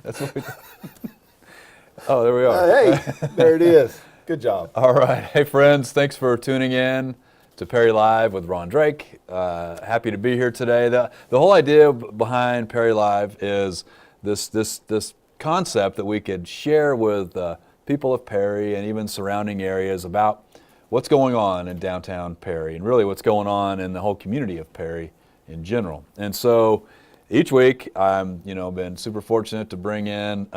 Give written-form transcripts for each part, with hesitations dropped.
That's what we Oh, there we are. Hey, there it is. Good job. All right. Hey, friends, thanks for tuning in to Perry Live with Ron Drake. Happy to be here today. The whole idea behind Perry Live is this concept that we could share with people of Perry and even surrounding areas about what's going on in downtown Perry and really what's going on in the whole community of Perry in general. And so each week I'm been super fortunate to bring in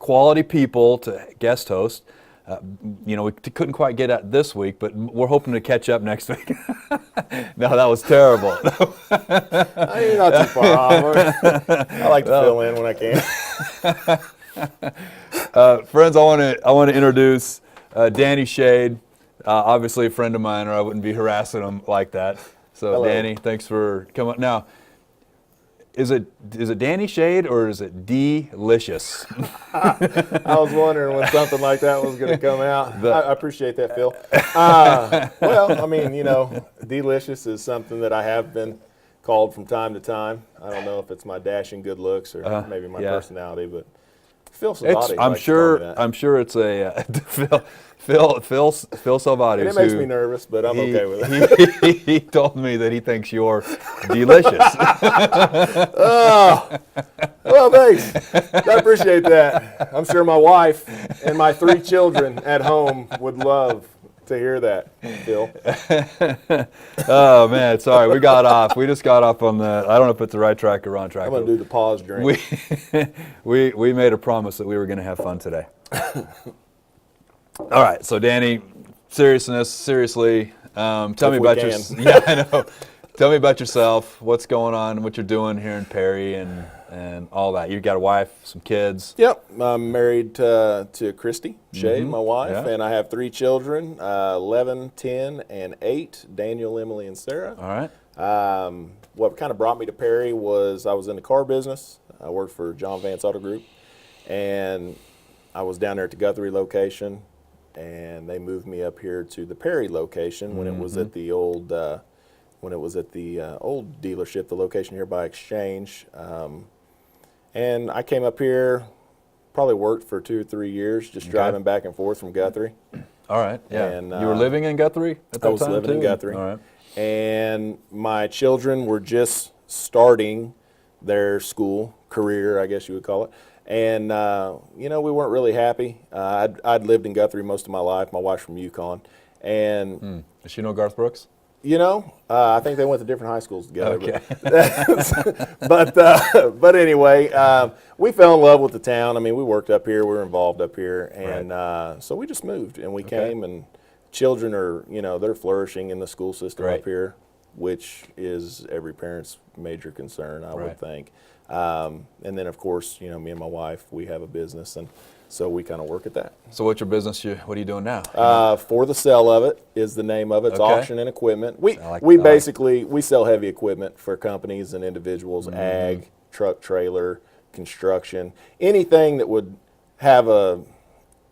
quality people to guest host. We couldn't quite get at this week, but we're hoping to catch up next week. No, that was terrible. You're not too far off. I like to fill in when I can. Friends, I want to introduce Danny Shade, obviously a friend of mine, or I wouldn't be harassing him like that. So, hello. Danny, thanks for coming. Now, is it Danny Shade or is it Delicious? I was wondering when something like that was going to come out. I appreciate that, Phil. Well, I mean, Delicious is something that I have been called from time to time. I don't know if it's my dashing good looks or maybe my personality, but Phil Salvati. I'm sure it's a Phil Salvati. And it makes me nervous, but I'm okay with it. He told me that he thinks you're delicious. Oh, well, thanks. I appreciate that. I'm sure my wife and my 3 children at home would love to hear that, Phil. Oh, man, sorry. We got off. We just got off on the, I don't know if it's the right track or wrong track. I'm going to do the pause drink. We made a promise that we were going to have fun today. All right, so Danny, seriously, tell me about yourself. Yeah, I know. Tell me about yourself, what's going on, what you're doing here in Perry and all that. You've got a wife, some kids. Yep, I'm married to Christy Shade, my wife, and I have 3 children, 11, 10, and 8, Daniel, Emily, and Sarah. All right. What kind of brought me to Perry was I was in the car business. I worked for John Vance Auto Group, and I was down there at the Guthrie location, and they moved me up here to the Perry location when it was at the old old dealership, the location here by Exchange. And I came up here, probably worked for 2 or 3 years, just driving back and forth from Guthrie. All right, yeah. And, you were living in Guthrie at that time, I was living in Guthrie. All right. And my children were just starting their school career, I guess you would call it. And, we weren't really happy. I'd lived in Guthrie most of my life. My wife's from Yukon. And Does she know Garth Brooks? I think they went to different high schools together. Okay. But anyway, we fell in love with the town. I mean, we worked up here. We were involved up here. And so we just moved. And we came, and children are, they're flourishing in the school system up here, which is every parent's major concern, I would think. And then, of course, me and my wife, we have a business, and so we kind of work at that. So what's your business? What are you doing now? For the Sale of It is the name of it. It's auction and equipment. We sell heavy equipment for companies and individuals, ag, truck, trailer, construction, anything that would have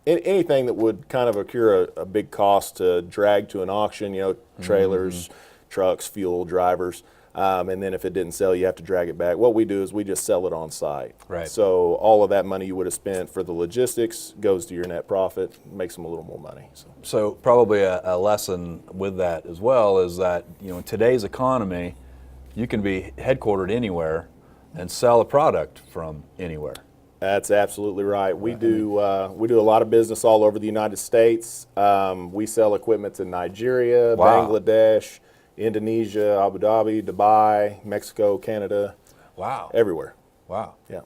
anything that would kind of incur a big cost to drag to an auction, trailers, trucks, fuel, drivers. And then if it didn't sell, you have to drag it back. What we do is we just sell it on site. Right. So all of that money you would have spent for the logistics goes to your net profit, makes them a little more money. So probably a lesson with that as well is that, in today's economy, you can be headquartered anywhere and sell a product from anywhere. That's absolutely right. We do a lot of business all over the United States. We sell equipment to Nigeria, Bangladesh, Indonesia, Abu Dhabi, Dubai, Mexico, Canada. Wow. Everywhere. Wow. Yeah.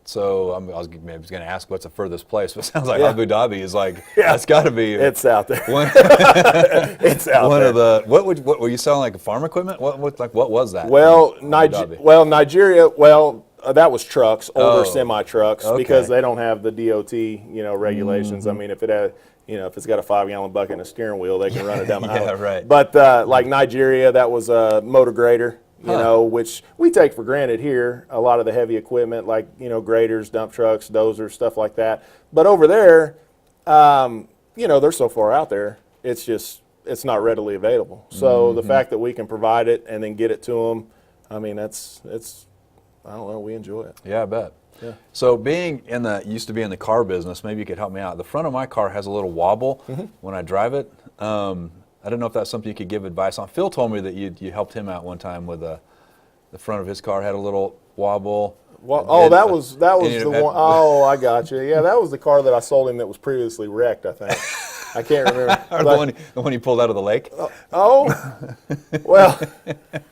So I was going to ask what's the furthest place, but it sounds like Abu Dhabi is that's got to be. It's out there. It's out there. Of the, what were you selling, like farm equipment? What was that? Well, Nigeria, that was trucks, older semi-trucks, because they don't have the DOT, regulations. I mean, if it had, if it's got a 5-gallon bucket and a steering wheel, they can run it down the highway. Yeah, right. But like Nigeria, that was a motor grader, which we take for granted here. A lot of the heavy equipment, like graders, dump trucks, dozers, stuff like that. But over there, they're so far out there, it's not readily available. So the fact that we can provide it and then get it to them, I mean, I don't know, we enjoy it. Yeah, I bet. So used to be in the car business, maybe you could help me out. The front of my car has a little wobble when I drive it. I don't know if that's something you could give advice on. Phil told me that you helped him out one time with the front of his car had a little wobble. Well, that was the one. Oh, I got you. Yeah, that was the car that I sold him that was previously wrecked, I think. I can't remember. the one you pulled out of the lake? Well.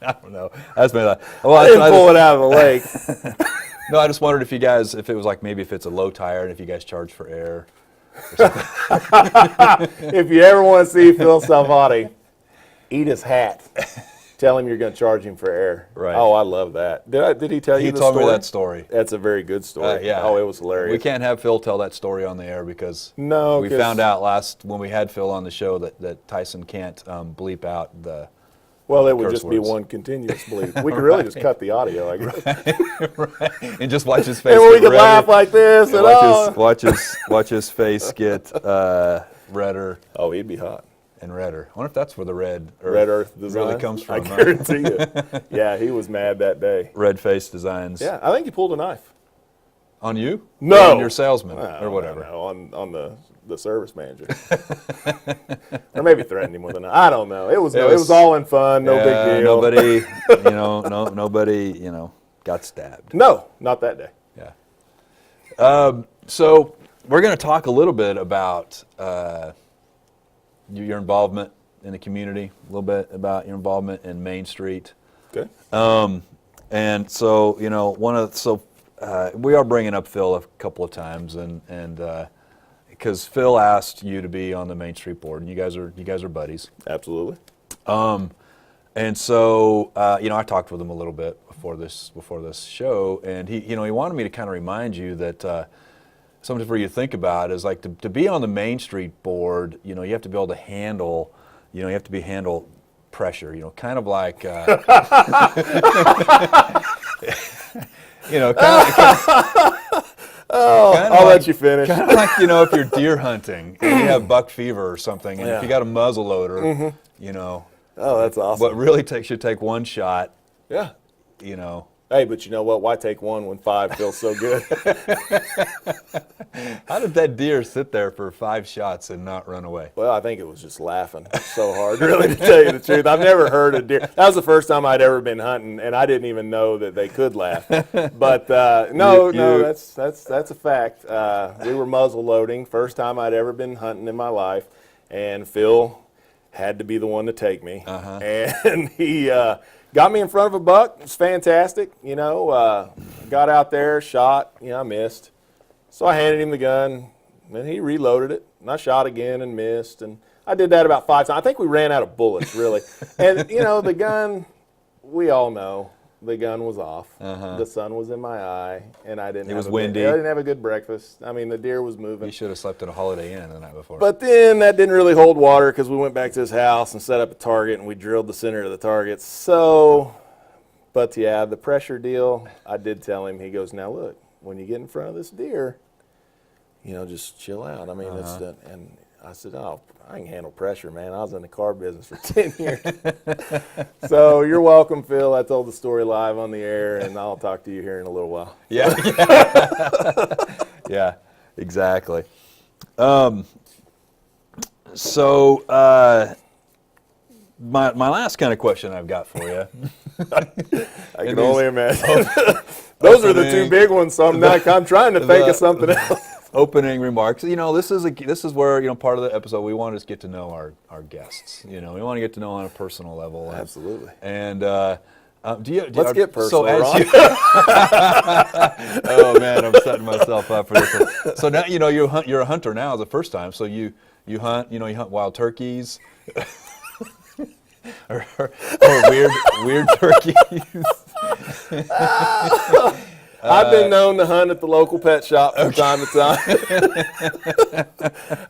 I don't know. I didn't pull it out of the lake. No, I just wondered if it was like maybe if it's a low tire and if you guys charge for air. If you ever want to see Phil Salvati, eat his hat. Tell him you're going to charge him for air. Right. Oh, I love that. Did he tell you the story? He told me that story. That's a very good story. Yeah. Oh, it was hilarious. We can't have Phil tell that story on the air because we found out when we had Phil on the show that Tyson can't bleep out the Well, it would curse just words. be one continuous bleep. We could really just cut the audio, I guess. Right. And just watch his face. And we get could redder. laugh like this. And Watch his face get redder. Oh, he'd be hot. And redder. I wonder if that's where the red Earth design really comes from. I guarantee you. Yeah, he was mad that day. Red face designs. Yeah, I think he pulled a knife. On you? No. Or on your salesman or whatever. No, on the service manager. Or maybe threatened him with a knife. I don't know. It was all in fun. No big deal. Nobody, got stabbed. No, not that day. Yeah. So we're going to talk a little bit about your involvement in the community, a little bit about your involvement in Main Street. Okay. And so, we are bringing up Phil a couple of times, and because Phil asked you to be on the Main Street board, and you guys are buddies. Absolutely. And so, I talked with him a little bit before this show, and he wanted me to kind of remind you that something for you to think about is like to be on the Main Street board, you have to be able to handle, handle pressure, kind of like, I'll let you finish. Kind of like, if you're deer hunting and you have buck fever or something, and if you got a muzzle loader, Oh, that's awesome. what really should take one shot, Yeah. Hey, but you know what? Why take one when 5 feels so good? How did that deer sit there for 5 shots and not run away? Well, I think it was just laughing so hard, really, to tell you the truth. I've never heard a deer. That was the first time I'd ever been hunting, and I didn't even know that they could laugh. But that's a fact. We were muzzle loading, first time I'd ever been hunting in my life, and Phil had to be the one to take me. And he got me in front of a buck. It was fantastic. Got out there, shot. I missed. So I handed him the gun, and he reloaded it. And I shot again and missed. And I did that about 5 times. I think we ran out of bullets, really. And, the gun, we all know, the gun was off. The sun was in my eye, and I didn't. It was windy. I didn't have a good breakfast. I mean, the deer was moving. You should have slept at a Holiday Inn the night before. But then that didn't really hold water because we went back to his house and set up a target, and we drilled the center of the target. So, but yeah, the pressure deal, I did tell him. He goes, now look, when you get in front of this deer, just chill out. I mean, and I said, oh, I can handle pressure, man. I was in the car business for 10 years. So you're welcome, Phil. I told the story live on the air, and I'll talk to you here in a little while. Yeah. Yeah, exactly. So my last kind of question I've got for you. I can only imagine. Those are the 2 big ones, so I'm trying to think of something else. Opening remarks. This is where part of the episode we want to just get to know our guests. We want to get to know on a personal level. Absolutely. And let's get personal. Oh man, I'm setting myself up for this. So now you're a hunter now as the first time. So you hunt wild turkeys. or weird turkeys. I've been known to hunt at the local pet shop from time to time.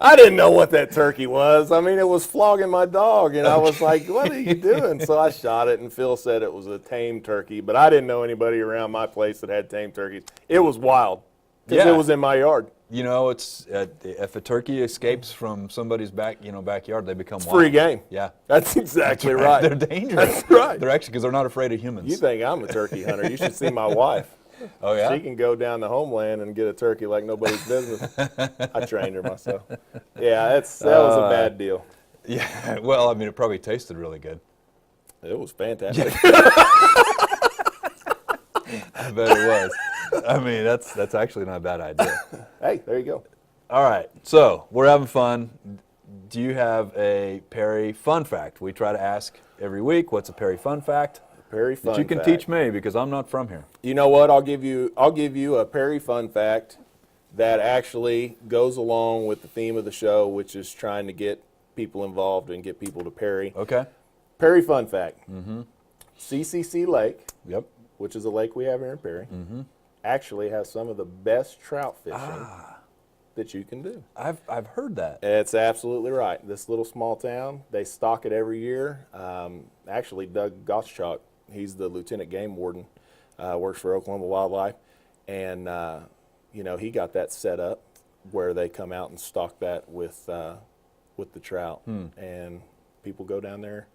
I didn't know what that turkey was. I mean, it was flogging my dog, and I was like, what are you doing? So I shot it, and Phil said it was a tame turkey, but I didn't know anybody around my place that had tame turkeys. It was wild because it was in my yard. It's if a turkey escapes from somebody's backyard, they become wild. Free game. Yeah, that's exactly right. They're dangerous. That's right. They're actually because they're not afraid of humans. You think I'm a turkey hunter? You should see my wife. Oh, yeah? She can go down to Homeland and get a turkey like nobody's business. I trained her myself. Yeah, that was a bad deal. Yeah, well, I mean, it probably tasted really good. It was fantastic. I bet it was. I mean, that's actually not a bad idea. Hey, there you go. All right, so we're having fun. Do you have a Perry fun fact? We try to ask every week, what's a Perry fun fact? Perry fun that you can fact. teach me because I'm not from here. You know what? I'll give you a Perry fun fact that actually goes along with the theme of the show, which is trying to get people involved and get people to Perry. Okay. Perry fun fact. CCC Lake, Yep. which is a lake we have here in Perry, actually has some of the best trout fishing that you can do. I've heard that. It's absolutely right. This little small town, they stock it every year. Actually, Doug Gottschalk, he's the lieutenant game warden, works for Oklahoma Wildlife, and he got that set up where they come out and stock that with the trout, and people go down there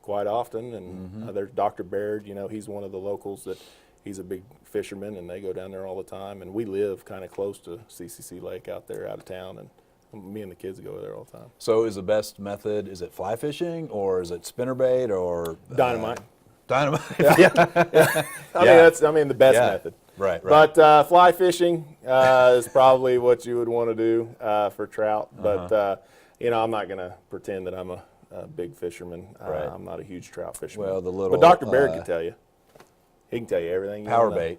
quite often. And there's Dr. Baird, he's one of the locals that. He's a big fisherman, and they go down there all the time. And we live kind of close to CCC Lake out there, out of town, and me and the kids go there all the time. So is the best method, is it fly fishing, or is it spinnerbait, or? Dynamite. Dynamite. Yeah. I mean, the best method. Right. But fly fishing is probably what you would want to do for trout. But, I'm not going to pretend that I'm a big fisherman. Right. I'm not a huge trout fisherman. Well, the little. But Dr. Baird can tell you. He can tell you everything. Power bait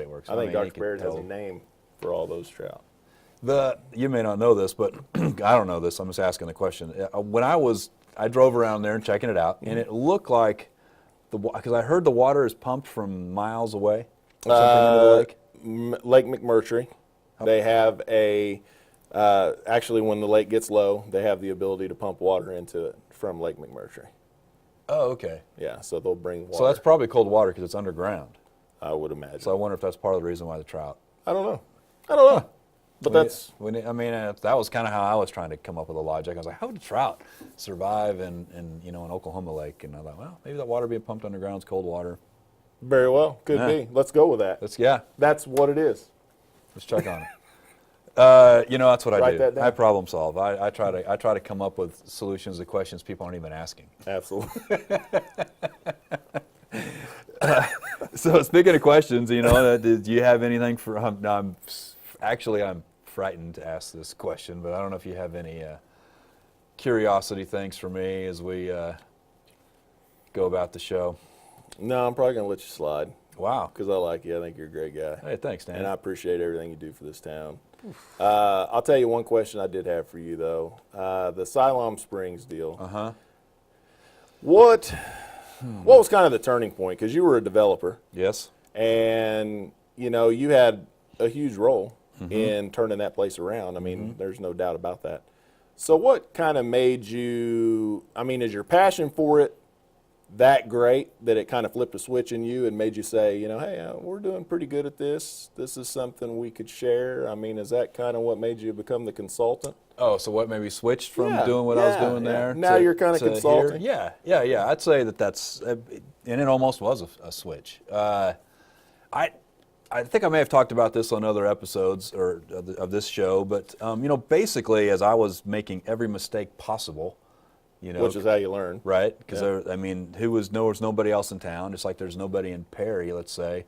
works. I think Dr. Baird has a name for all those trout. You may not know this, but I don't know this. I'm just asking the question. When I drove around there and checking it out, and it looked like because I heard the water is pumped from miles away or something into the lake. Lake McMurtry. They have actually when the lake gets low, they have the ability to pump water into it from Lake McMurtry. Oh, okay. Yeah, so they'll bring water. So that's probably cold water because it's underground. I would imagine. So I wonder if that's part of the reason why the trout. I don't know. But that was kind of how I was trying to come up with a logic. I was like, how would a trout survive in an Oklahoma lake? And I thought, well, maybe that water being pumped underground is cold water. Very well. Could be. Let's go with that. That's what it is. Let's check on it. That's what I do. That down. I problem solve. I try to come up with solutions to questions people aren't even asking. Absolutely. So speaking of questions, do you have anything for? I'm frightened to ask this question, but I don't know if you have any curiosity things for me as we go about the show. No, I'm probably gonna let you slide. Wow. Because I like you. I think you're a great guy. Hey, thanks, Dan. And I appreciate everything you do for this town. I'll tell you one question I did have for you, though. The Siloam Springs deal. What was kind of the turning point? Because you were a developer. Yes. And, you had a huge role in turning that place around. I mean, there's no doubt about that. So what kind of made you, is your passion for it that great that it kind of flipped a switch in you and made you say, hey, we're doing pretty good at this. This is something we could share. Is that kind of what made you become the consultant? Oh, so what maybe switched from doing what I was doing there? Now you're kind of consulting. Here? Yeah. I'd say that's, and it almost was a switch. I think I may have talked about this on other episodes of this show, but basically as I was making every mistake possible. Which is how you learn. Right, because there was nobody else in town, just like there's nobody in Perry, let's say,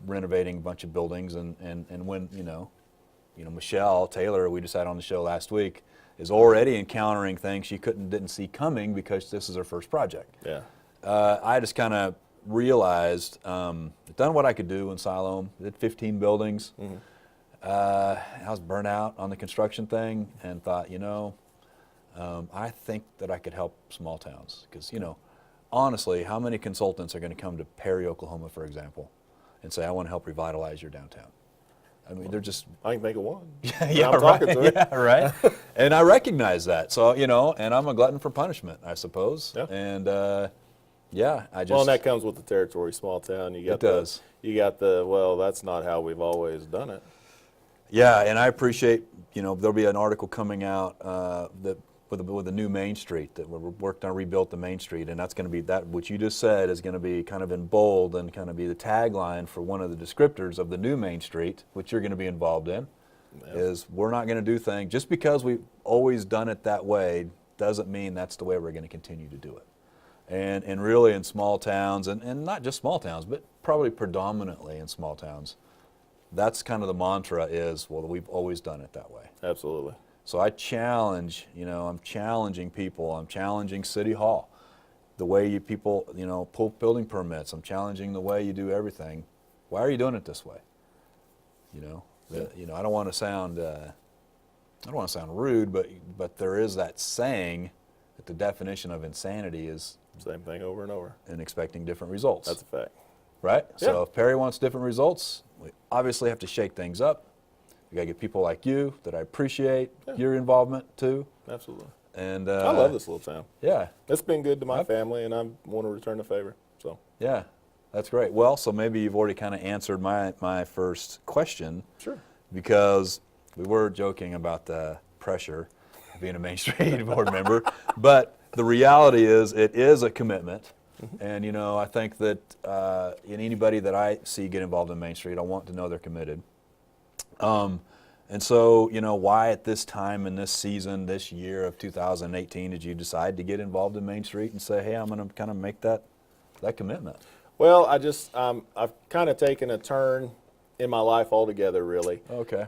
renovating a bunch of buildings, and when, Michelle Taylor, we just had on the show last week, is already encountering things she didn't see coming because this is her first project. Yeah. I just kind of realized, done what I could do in Siloam, did 15 buildings. I was burnt out on the construction thing and thought, I think that I could help small towns because, honestly, how many consultants are going to come to Perry, Oklahoma, for example, and say, I want to help revitalize your downtown? They're just... I can think of one. Yeah, right. And I recognize that. So, and I'm a glutton for punishment, I suppose. Yeah. And, I just... Well, and that comes with the territory, small town. It does. You got that's not how we've always done it. Yeah, and I appreciate, there'll be an article coming out that with the new Main Street, that we're working on rebuilt the Main Street, and that's going to be that what you just said is going to be kind of in bold and kind of be the tagline for one of the descriptors of the new Main Street, which you're going to be involved in. Yeah. Is we're not going to do things just because we've always done it that way doesn't mean that's the way we're going to continue to do it. And really in small towns, and not just small towns, but probably predominantly in small towns, that's kind of the mantra is, well, we've always done it that way. Absolutely. So I challenge, I'm challenging people. I'm challenging City Hall, the way you people, pull building permits. I'm challenging the way you do everything. Why are you doing it this way? I don't want to sound, rude, but there is that saying that the definition of insanity is same thing over and over, and expecting different results. That's a fact, right? Yeah. So if Perry wants different results, we obviously have to shake things up. We got to get people like you that I appreciate your involvement too. Absolutely. And I love this little town. Yeah, it's been good to my family, and I want to return the favor. So yeah, that's great. Well, so maybe you've already kind of answered my first question. Sure. Because we were joking about the pressure of being a Main Street board member, but the reality is it is a commitment. Mm-hmm. And I think that in anybody that I see get involved in Main Street, I want to know they're committed. And so, why at this time in this season, this year of 2018, did you decide to get involved in Main Street and say, hey, I'm going to kind of make that commitment? Well, I've kind of taken a turn in my life altogether, really. Okay.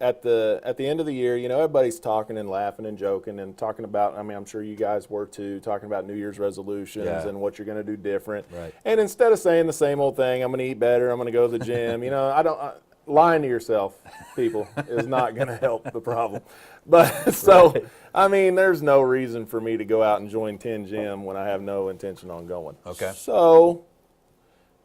At the end of the year, everybody's talking and laughing and joking and talking about, I'm sure you guys were too, talking about New Year's resolutions and what you're going to do different. Right. And instead of saying the same old thing, I'm going to eat better, I'm going to go to the gym, lying to yourself, people, is not going to help the problem. But so, right. There's no reason for me to go out and join 10 Gym when I have no intention on going. Okay. So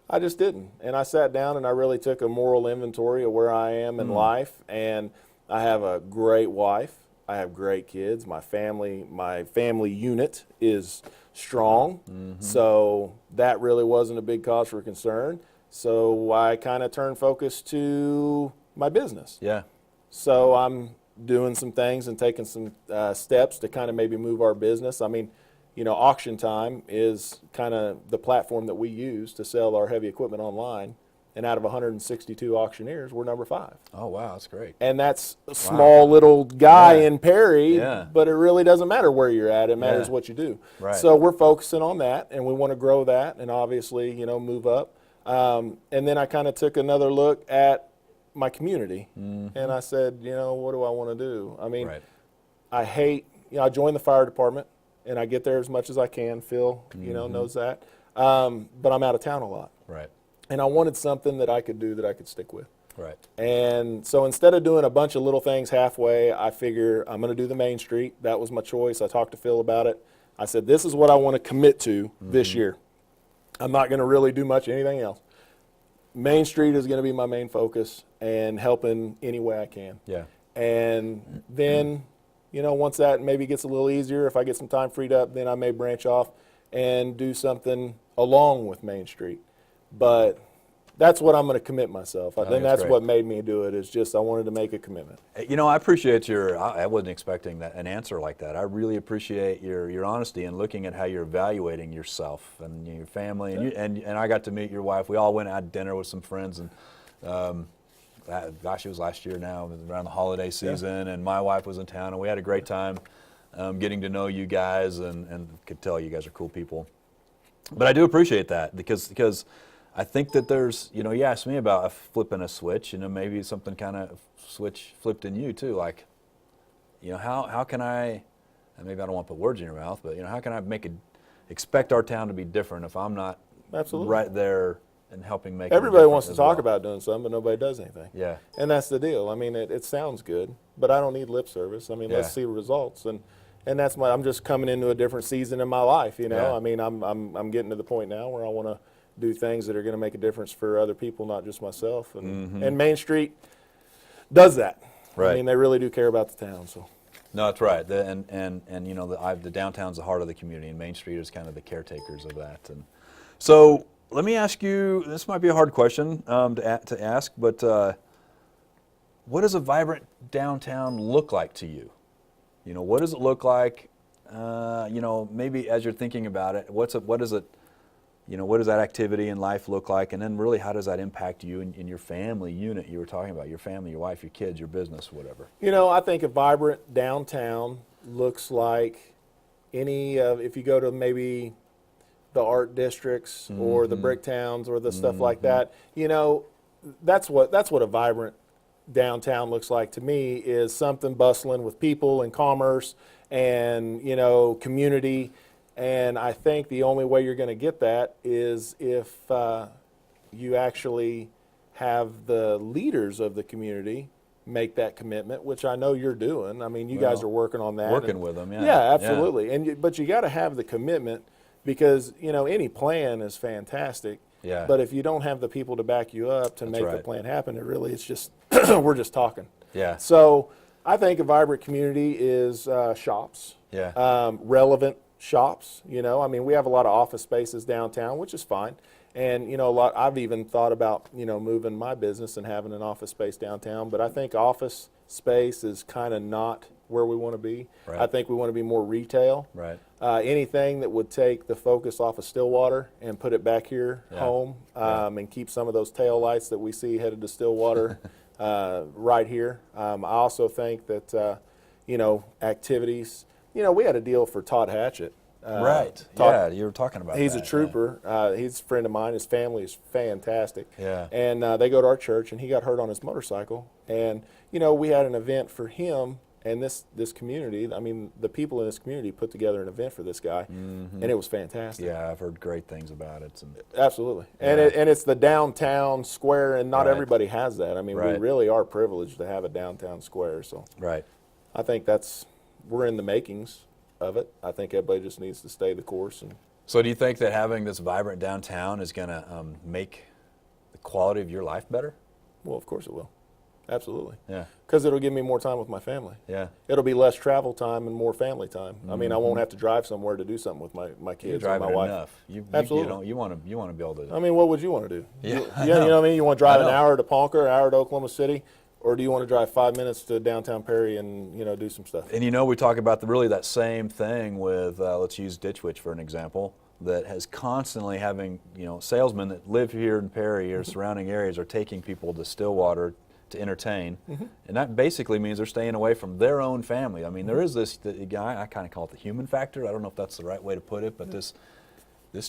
I just didn't. And I sat down and I really took a moral inventory of where I am in life. And I have a great wife. I have great kids. My family unit is strong. Mm-hmm. So that really wasn't a big cause for concern. So I kind of turned focus to my business. Yeah. So I'm doing some things and taking some steps to kind of maybe move our business. Auction Time is kind of the platform that we use to sell our heavy equipment online. And out of 162 auctioneers, we're number 5. Oh, wow, that's great. And that's a small little guy in Perry, yeah. But it really doesn't matter where you're at. It matters what you do. Right. So we're focusing on that, and we want to grow that and obviously, move up. And then I kind of took another look at my community, and I said, what do I want to do? Right. I hate, I joined the fire department. And I get there as much as I can. Phil, knows that. But I'm out of town a lot. Right. And I wanted something that I could do that I could stick with. Right. And so instead of doing a bunch of little things halfway, I figure I'm going to do the Main Street. That was my choice. I talked to Phil about it. I said, this is what I want to commit to this year. I'm not going to really do much anything else. Main Street is going to be my main focus and helping any way I can. Yeah. And then... once that maybe gets a little easier, if I get some time freed up, then I may branch off and do something along with Main Street. But that's what I'm going to commit myself. I think that's what made me do it, is just I wanted to make a commitment. I appreciate I wasn't expecting an answer like that. I really appreciate your honesty and looking at how you're evaluating yourself and your family. And, and I got to meet your wife. We all went out to dinner with some friends, and gosh, it was last year now, around the holiday season, and my wife was in town, and we had a great time getting to know you guys, and could tell you guys are cool people. But I do appreciate that because I think that there's, you asked me about flipping a switch, maybe something kind of switch flipped in you too, like, how can I, and maybe I don't want to put words in your mouth, but how can I expect our town to be different if I'm not right there and helping make everybody wants to talk about doing something, but nobody does anything. Yeah. And that's the deal. It sounds good, but I don't need lip service. Let's see results. And that's I'm just coming into a different season in my life, Yeah. I'm getting to the point now where I want to do things that are going to make a difference for other people, not just myself. And Main Street does that. Right. They really do care about the town. So. No, that's right. The downtown's the heart of the community, and Main Street is kind of the caretakers of that. And so. Let me ask you, this might be a hard question to ask, but what does a vibrant downtown look like to you? What does it look like? Maybe as you're thinking about it, what does that activity in life look like? And then really, how does that impact you in your family unit you were talking about, your family, your wife, your kids, your business, whatever? I think a vibrant downtown looks like if you go to maybe the art districts or the brick towns or the stuff like that, that's what a vibrant downtown looks like to me, is something bustling with people and commerce and, community. And I think the only way you're going to get that is if you actually have the leaders of the community make that commitment, which I know you're doing. I mean, you guys are working on that. Working with them, yeah. Yeah, absolutely. Yeah. But you got to have the commitment, because, any plan is fantastic. Yeah. But if you don't have the people to back you up to make the plan happen, it's just, we're just talking. Yeah. So I think a vibrant community is shops. Yeah. Relevant shops. We have a lot of office spaces downtown, which is fine. And, I've even thought about, moving my business and having an office space downtown. But I think office space is kind of not where we want to be. Right. I think we want to be more retail. Right. Anything that would take the focus off of Stillwater and put it back here home, and keep some of those tail lights that we see headed to Stillwater right here. I also think that, activities. We had a deal for Todd Hatchett. Right. Todd, you were talking about he's that. a trooper. He's a friend of mine. His family is fantastic. Yeah. And they go to our church, and he got hurt on his motorcycle. And, we had an event for him and this community. The people in this community put together an event for this guy, and it was fantastic. Yeah, I've heard great things about it. Absolutely. Yeah. And it's the downtown square, and not everybody has that. We Right. really are privileged to have a downtown square. So Right. I think we're in the makings of it. I think everybody just needs to stay the course. And So do you think that having this vibrant downtown is going to make the quality of your life better? well, of course it will. Absolutely. Yeah. Because it'll give me more time with my family. Yeah. It'll be less travel time and more family time. I won't have to drive somewhere to do something with my kids You're or my driving wife. enough. Absolutely. You want to be able to. What would you want to do? Yeah, You know what I mean? You want to drive I an know. hour to Ponca, an hour to Oklahoma City, or do you want to drive 5 minutes to downtown Perry and do some stuff? And we talk about really that same thing with let's use Ditch Witch for an example, that has constantly having salesmen that live here in Perry or surrounding areas are taking people to Stillwater to entertain, and that basically means they're staying away from their own family. There is this guy, I kind of call it the human factor. I don't know if that's the right way to put it, but this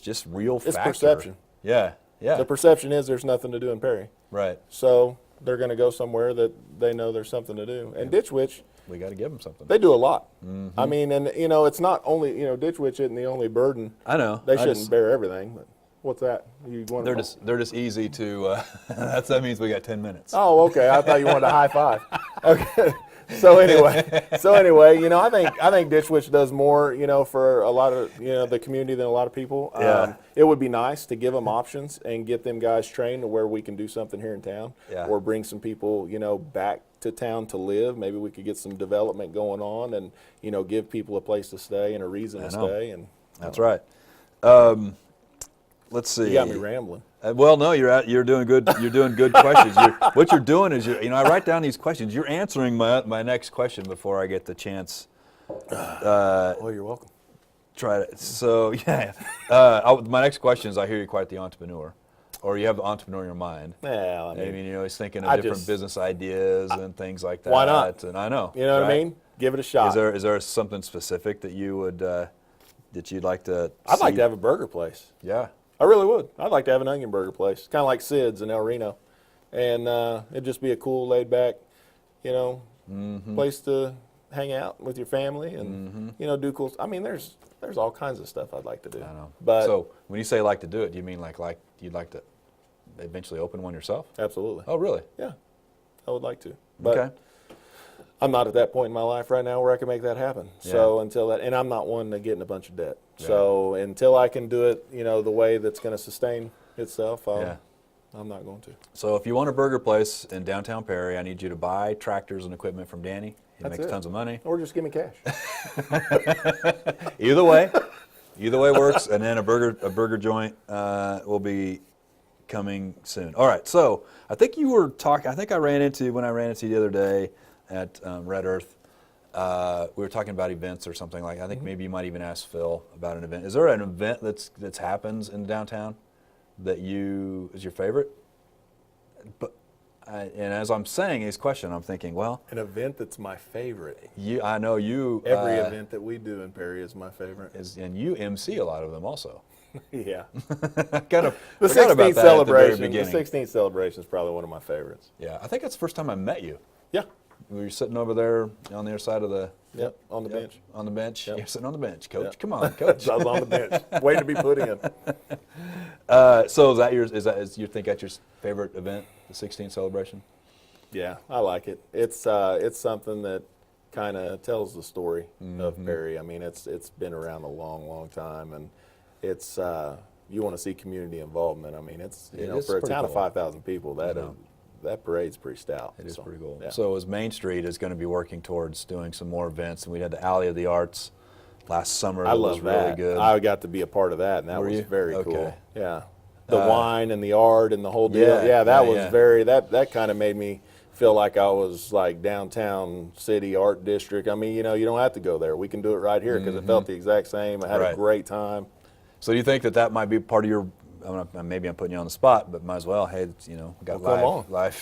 just real factor. It's perception. Yeah, yeah. The perception is there's nothing to do in Perry. Right. So they're going to go somewhere that they know there's something to do. And Ditch Witch, We got to give them something. they do a lot. And it's not only, Ditch Witch isn't the only burden. I know. They shouldn't bear everything. But what's that? You want They're just easy to. That means we got 10 minutes. Oh, okay. I thought you wanted a high five. Okay. So anyway, I think Ditch Witch does more, for a lot of the community than a lot of people. Yeah. It would be nice to give them options and get them guys trained to where we can do something here in town, Yeah. or bring some people, back to town to live. Maybe we could get some development going on, and give people a place to stay and a reason to stay. And That's right. Let's see. you got me rambling. Well, no, you're doing good. You're doing good questions. What you're doing is I write down these questions. You're answering my next question before I get the chance. Oh, you're welcome. Try it. So yeah, my next question is: I hear you're quite the entrepreneur, or you have the entrepreneur in your mind. Well, He's thinking I of different just- business ideas and things like that. Why not? And I know. You know what I right? mean? Give it a shot. Is there something specific that you would that you'd like to? I'd like see? to have a burger place. Yeah. I really would. I'd like to have an onion burger place, kind of like Sid's in El Reno, and it'd just be a cool, laid back, place to hang out with your family and do cool. There's all kinds of stuff I'd like to do. I know. But So when you say like to do it, do you mean like you'd like to eventually open one yourself? absolutely, Oh, really? yeah, I would like to. But Okay. I'm not at that point in my life right now where I can make that happen. So until that, and I'm not one to get in a bunch of debt. Yeah. So until I can do it, the way that's going to sustain itself, Yeah. I'm not going to. So if you want a burger place in downtown Perry, I need you to buy tractors and equipment from Danny. He That's makes it. tons of money. Or just give me cash. Either way works. And then a burger joint will be coming soon. All right. So I think you were talking. I think when I ran into you the other day at Red Earth. we were talking about events or something like. I think maybe you might even ask Phil about an event. Is there an event that's happens in downtown that is your favorite? But and as I'm saying his question, I'm thinking, well, an event that's my favorite. I know you. Every event that we do in Perry is my favorite. And you MC a lot of them also. Yeah. Kind of. The 16th celebration. The 16th celebration is probably one of my favorites. Yeah, I think that's the first time I met you. Yeah. We were sitting over there on the other side of the. Yep, on the bench. On the bench. Yep. You're sitting on the bench, Coach. Yep. Come on, Coach. I was on the bench, waiting to be put in. So is that you think that's your favorite event, the 16th celebration? Yeah, I like it. It's something that kind of tells the story of Perry. I mean, it's been around a long, long time, and it's you want to see community involvement. I mean, it's for a town of 5,000 people, that parade's pretty stout. It is pretty cool. Yeah. So as Main Street is going to be working towards doing some more events, and we had the Alley of the Arts last summer. I love was really that. good. I got to be a part of that, and that was very Okay. cool. Yeah, the wine and the art and the whole deal. Yeah, that was very. That kind of made me feel like I was like downtown city art district. I mean, you don't have to go there. We can do it right here because it felt the exact same. I had a great time. So do you think that might be part of your? Maybe I'm putting you on the spot, but might as well. Hey, we got live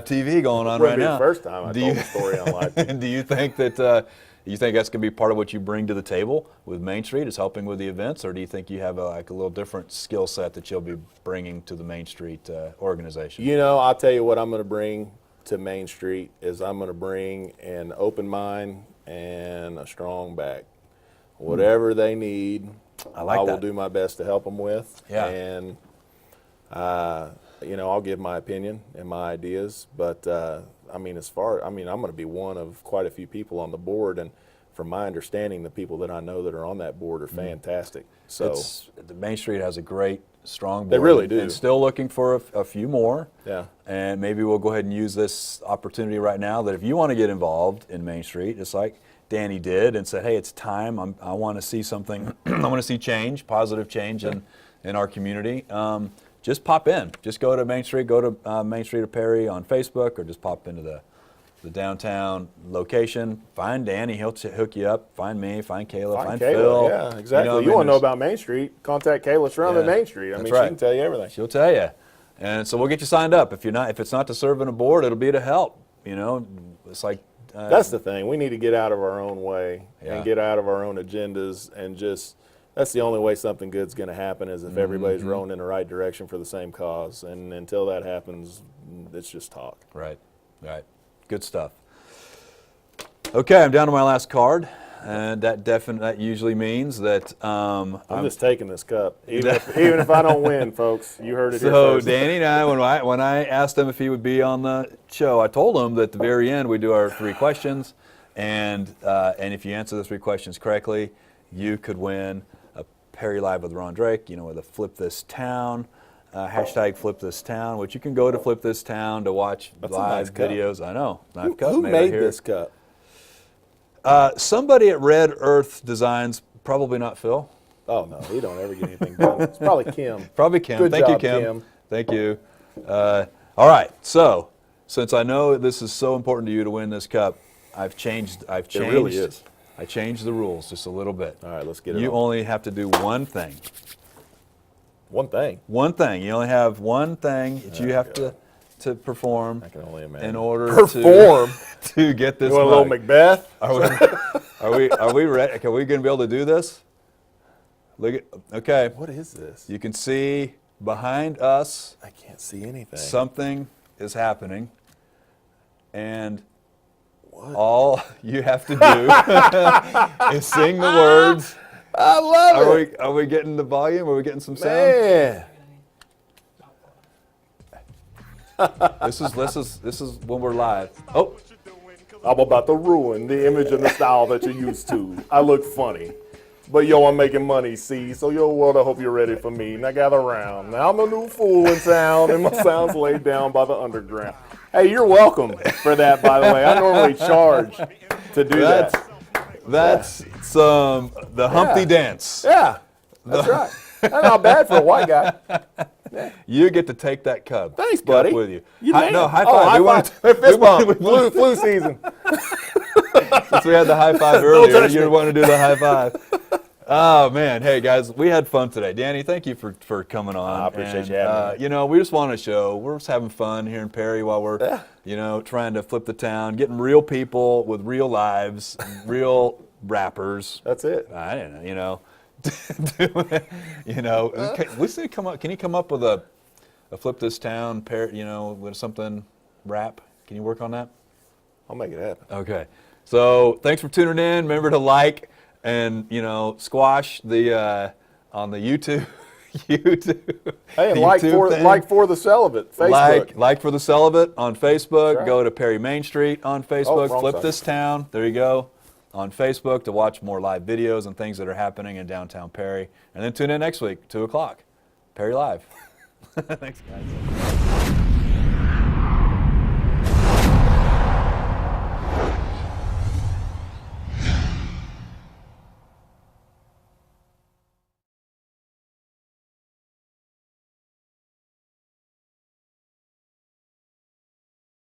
TV going on right now. It wouldn't be the first time I told the story on live TV. Do you think that you think that's going to be part of what you bring to the table with Main Street, is helping with the events, or do you think you have a little different skill set that you'll be bringing to the Main Street organization? I'll tell you what I'm going to bring to Main Street is I'm going to bring an open mind and a strong back. Whatever they need, I will do my best to help them with. Yeah. And, I'll give my opinion and my ideas. But, I'm going to be one of quite a few people on the board. And from my understanding, the people that I know that are on that board are fantastic. So the Main Street has a great, strong board. They really do. And still looking for a few more. Yeah. And maybe we'll go ahead and use this opportunity right now that if you want to get involved in Main Street, just like Danny did, and said, hey, it's time. I want to see something. I want to see change, positive change in our community. Just pop in. Just go to Main Street. Go to Main Street of Perry on Facebook, or just pop into the downtown location. Find Danny. He'll hook you up. Find me. Find Kayla. Find Phil. Yeah, exactly. You want to know about Main Street? Contact Kayla Shrum at Main Street. She can tell you everything. She'll tell you. And so we'll get you signed up. If it's not to serve on a board, it'll be to help. It's like. That's the thing. We need to get out of our own way and get out of our own agendas, and that's the only way something good's going to happen is if everybody's rowing in the right direction for the same cause. And until that happens, it's just talk. Right. Good stuff. Okay, I'm down to my last card, and that usually means that I'm just taking this cup, even if I don't win, folks. You heard it here first. So Danny and I, when I asked him if he would be on the show, I told him that at the very end we do our 3 questions, and if you answer the 3 questions correctly, you could win a Perry Live with Ron Drake. With a Flip This Town. Hashtag Flip This Town, which you can go to Flip This Town to watch live videos. I know. Who made this cup? Somebody at Red Earth Designs, probably not Phil. Oh, no, he don't ever get anything done. It's probably Kim. Probably Kim. Good Thank job, you, Kim. Thank you. All right, so since I know this is so important to you to win this cup, I've changed. It really is. I changed the rules just a little bit. All right, let's get it You on. only have to do one thing. One thing? One thing. You only have one thing that you have to perform. I can only imagine. In order to get this. You want a little Macbeth? Are we ready? Are we going to be able to do this? Okay. What is this? You can see behind us. I can't see anything. Something is happening, and all you have to do is sing the words. I love it. Are we getting the volume? Are we getting some sound? Man. This is when we're live. Oh, I'm about to ruin the image and the style that you're used to. I look funny. But yo, I'm making money, see? So yo, world, I hope you're ready for me. Now gather around. Now I'm the new fool in town, and my sound's laid down by the underground. Hey, you're welcome for that, by the way. I normally charge to do that. That's the Humpty Dance. Yeah, that's right. That's not bad for a white guy. You get to take that cup. Thanks, buddy. With you. No, high five. High five. Fist bump. Flu season. Since we had the high five earlier, touch you me. want to do the high five. Oh man, hey guys, we had fun today. Danny, thank you for coming on. I appreciate you having me. You know, we just want to show we're just having fun here in Perry while we're, you know, trying to flip the town, getting real people with real lives, real rappers. That's it. I don't know, you know, you know. We say come up. Can you come up with a flip this town, you know, with something rap? Can you work on that? I'll make it happen. Okay. So thanks for tuning in. Remember to like and, you know, squash the on the YouTube. YouTube. Hey, and YouTube like for the celibate Facebook. Like for the celibate on Facebook. Right. Go to Perry Main Street on Facebook. wrong Flip side. this town. There you go. On Facebook to watch more live videos and things that are happening in downtown Perry. And then tune in next week, 2 o'clock. Perry Live. Thanks, guys.